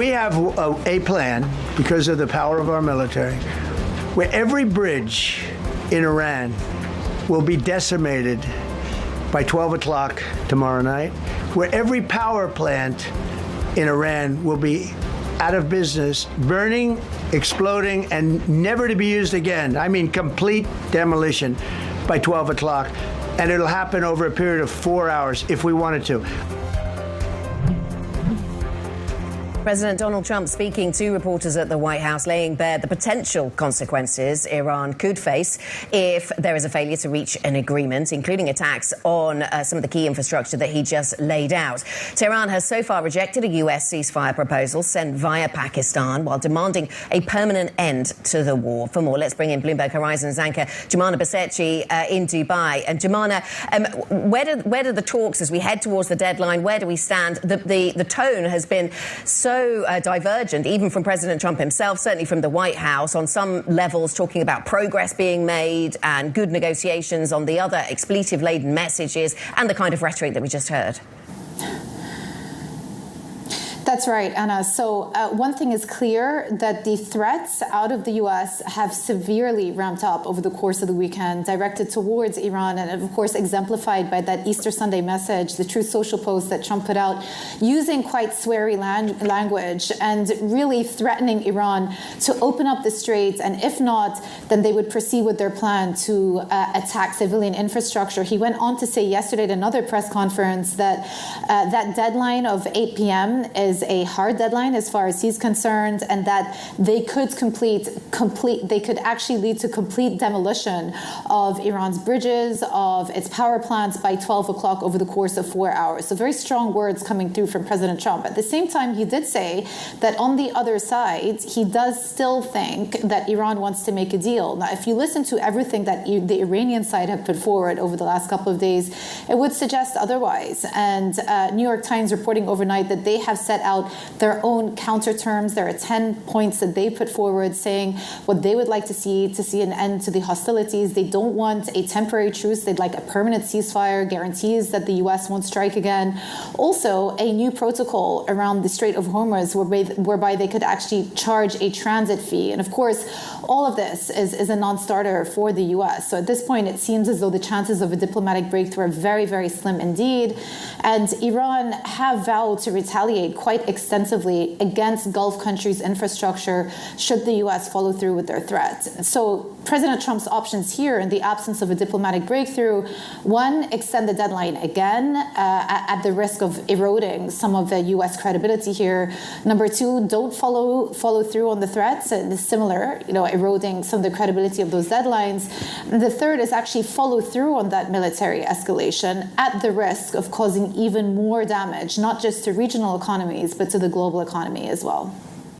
We have a plan, because of the power of our military, where every bridge in Iran will be decimated by 12 o'clock tomorrow night, where every power plant in Iran will be out of business, burning, exploding, and never to be used again. I mean, complete demolition by 12 o'clock. And it'll happen over a period of 4 hours if we wanted to. President Donald Trump speaking to reporters at the White House, laying bare the potential consequences Iran could face if there is a failure to reach an agreement, including attacks on some of the key infrastructure that he just laid out. Tehran has so far rejected a U.S. ceasefire proposal sent via Pakistan while demanding a permanent end to the war. For more, let's bring in Bloomberg Horizons anchor Joumanna Bercetche in Dubai. And Joumanna, where do the talks, as we head towards the deadline, where do we stand? The tone has been so divergent, even from President Trump himself, certainly from the White House, on some levels talking about progress being made and good negotiations, on the other expletive-laden messages and the kind of rhetoric that we just heard. That's right, Anna. So one thing is clear, that the threats out of the U.S. have severely ramped up over the course of the weekend, directed towards Iran, and of course exemplified by that Easter Sunday message, the Truth Social post that Trump put out, using quite sweary language and really threatening Iran to open up the Strait, and if not, then they would proceed with their plan to attack civilian infrastructure. He went on to say yesterday at another press conference that that deadline of 8 p.m. is a hard deadline as far as he's concerned, and that they could they could actually lead to complete demolition of Iran's bridges, of its power plants by 12 o'clock over the course of 4 hours. So very strong words coming through from President Trump. At the same time, he did say that on the other side, he does still think that Iran wants to make a deal. Now, if you listen to everything that the Iranian side have put forward over the last couple of days, it would suggest otherwise. And New York Times reporting overnight that they have set out their own counter terms. There are 10 points that they put forward saying what they would like to see an end to the hostilities. They don't want a temporary truce. They'd like a permanent ceasefire, guarantees that the U.S. won't strike again. Also, a new protocol around the Strait of Hormuz whereby they could actually charge a transit fee. And of course, all of this is a non-starter for the U.S. So at this point, it seems as though the chances of a diplomatic breakthrough are very, very slim indeed. And Iran have vowed to retaliate quite extensively against Gulf countries' infrastructure should the U.S. follow through with their threats. So President Trump's options here, in the absence of a diplomatic breakthrough: one, extend the deadline again at the risk of eroding some of the U.S. credibility here. Number two, don't follow through on the threats, and similar, eroding some of the credibility of those deadlines. And the third is actually follow through on that military escalation at the risk of causing even more damage, not just to regional economies, but to the global economy as well.